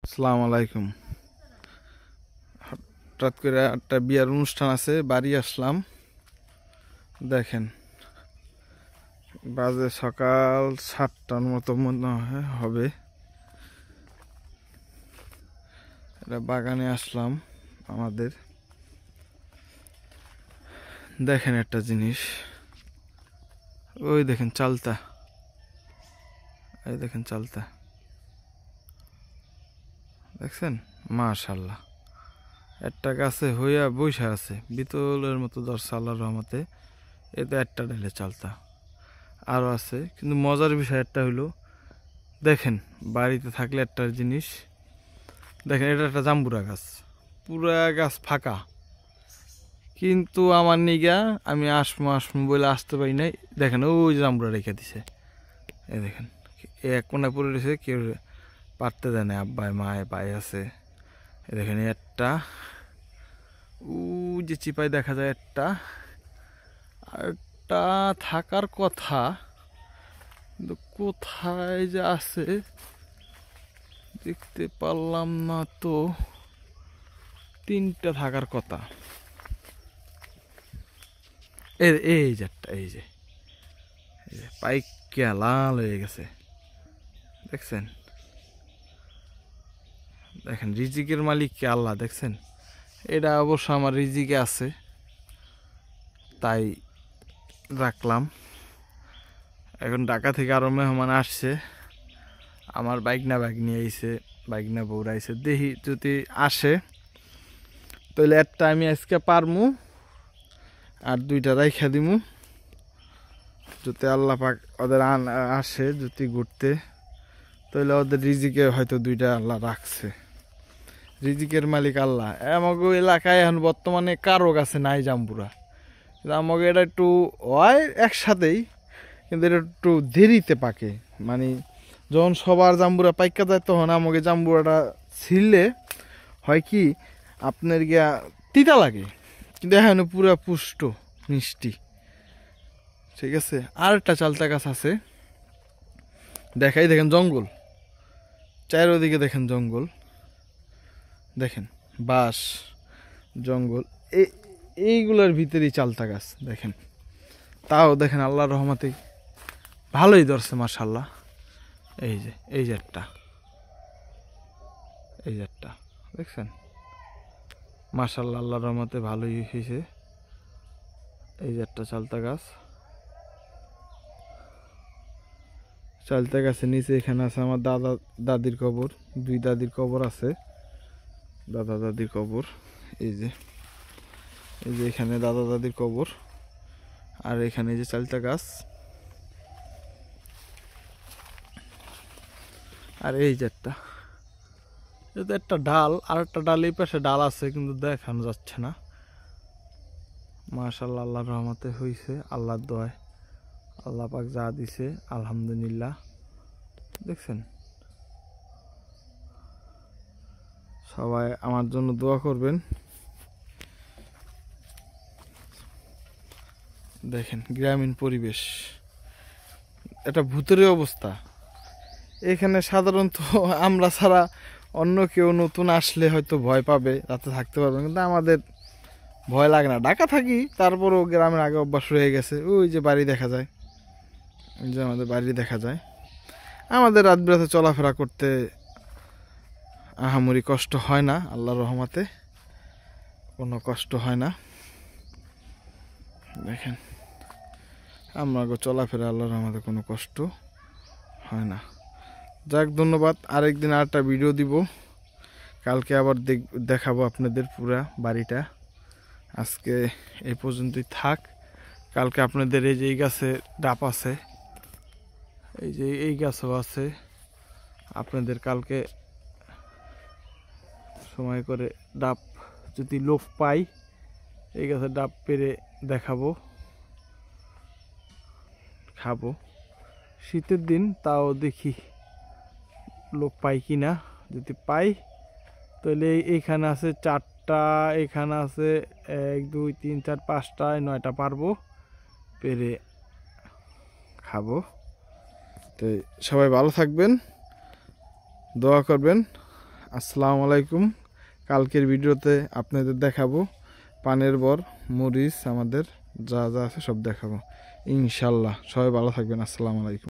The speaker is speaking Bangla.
আসসালামু আলাইকুম। হঠাৎ করে একটা বিয়ার অনুষ্ঠান আছে, বাড়ি আসলাম। দেখেন বাজে সকাল 7টার মতো মনে হয় হবে। এটা বাগানে আসলাম আমাদের। দেখেন একটা জিনিস, ওই দেখেন চালতা, এই দেখেন চালতা, দেখছেন? মাশাল্লাহ, একটা গাছে হইয়া বইসা আছে, বিতলের মতো দর্শা আল্লাহর রহমতে। এতে একটা ডালে চালতা আরও আছে, কিন্তু মজার বিষয় একটা হইলো, দেখেন বাড়িতে থাকলে একটা জিনিস দেখেন, এটা একটা জাম্বুরা গাছ, পুরা গাছ ফাঁকা, কিন্তু আমার নিগা আমি আসমো বলে আসতে পারি নাই। দেখেন ওই জাম্বুরা রেখে দিছে, এই দেখেন এক কোনায় পড়ে রয়েছে, কেউ পারতে দেয় না, আব্বাই মায় পায়ে আছে। এই দেখেন একটা, ও যে চিপাই দেখা যায় একটা, আরেকটা থাকার কথা, কিন্তু কোথায় যে আছে দেখতে পারলাম না তো। তিনটা থাকার কথা। এই যে একটা, এই যে পাইকা লাল হয়ে গেছে, দেখছেন? দেখেন রিজিকের মালিক কে? আল্লাহ। দেখছেন, এটা অবশ্য আমার রিজিকে আছে, তাই রাখলাম। এখন ঢাকা থেকে আরো মেহমান আসছে, আমার বাইক নিয়ে আইছে, বাইক না বউরাইছে, দেখি যদি আসে তাহলে একটা আমি আজকে পারমু, আর দুইটা রাইখা দিমু। যদি আল্লাহ পাক ওদের আসে যদি ঘুরতে, তাহলে ওদের রিজিকে হয়তো দুইটা আল্লাহ রাখছে। রিজিকের মালিক আল্লাহ। আমাকে এলাকায় এখন বর্তমানে কারো কাছে নাই জাম্বুরা, আমাকে এটা একটু হয় একসাথেই, কিন্তু এটা একটু দেরিতে পাকে। মানে যখন সবার জাম্বুরা পাইকা যায়, তখন আমাকে জাম্বুরাটা ছিললে হয় কি আপনার গিয়া তিতা লাগে, কিন্তু এখন পুরা পুষ্ট মিষ্টি। ঠিক আছে, আর একটা চালতা গাছ আছে, দেখাই, দেখেন জঙ্গল, চারিদিকে দেখেন জঙ্গল, দেখেন বাঁশ জঙ্গল, এইগুলোর ভিতরেই চালতা গাছ। দেখেন, তাও দেখেন আল্লাহর রহমতে ভালোই ধরছে মাশাল্লাহ। এই যে একটা, এই যে একটা, দেখছেন? মাশাল্লাহ, আল্লাহর রহমতে ভালোই হয়েছে। এই যে একটা চালতা গাছ, চালতা গাছের নিচে এখানে আছে আমার দাদির কবর, দুই দাদির কবর আছে, দাদা দাদির কবর। এই যে এখানে দাদা দাদির কবর, আর এখানে যে চালতা গাছ, আর এই যে একটা, এটা একটা ডাল, আর একটা ডাল এই পাশে ডাল আছে, কিন্তু দেখানো যাচ্ছে না। মাশাআল্লাহ, আল্লাহর রহমতে হইছে, আল্লাহর দোয়ায়, আল্লাহ পাক যা দিছে আলহামদুলিল্লাহ। দেখছেন? সবাই আমার জন্য দোয়া করবেন। দেখেন গ্রামীণ পরিবেশ, এটা ভূতের অবস্থা। এখানে সাধারণত আমরা ছাড়া অন্য কেউ নতুন আসলে হয়তো ভয় পাবে, রাতে থাকতে পারবে, কিন্তু আমাদের ভয় লাগে না, ঢাকা থাকি, তারপরও গ্রামের আগে অভ্যাস হয়ে গেছে। ওই যে বাড়ি দেখা যায়, ওই যে আমাদের বাড়ি দেখা যায়। আমাদের রাত বিরাতে চলাফেরা করতে আহামরি কষ্ট হয় না, আল্লাহর রহমতে কোনো কষ্ট হয় না। দেখেন আমরা চলাফেরা আল্লাহর রহমতে কোনো কষ্ট হয় না। যাক, ধন্যবাদ। আরেকদিন আরেকটা ভিডিও দিব, কালকে আবার দেখাবো আপনাদের পুরা বাড়িটা। আজকে এই পর্যন্তই থাক, কালকে আপনাদের এই যে এই গাছে ডাব আছে, এই যে এই গাছও আছে, আপনাদের কালকে সময় করে ডাব যদি লোক পাই, এই গাছে ডাব পেরে দেখাবো, খাবো। শীতের দিন তাও দেখি লোক পাই কি না, যদি পাই তাহলে এইখানে আছে 4টা, এখানে আছে 1 2 3 4 5টা, 9টা পারবো পেরে খাবো। তো সবাই ভালো থাকবেন, দোয়া করবেন, আসসালামু আলাইকুম। কালকের ভিডিওতে আপনাদের দেখাবো পানের বর, মরিচ, আমাদের যা যা আছে সব দেখাবো ইনশাল্লাহ। সবাই ভালো থাকবেন। আসসালামু আলাইকুম।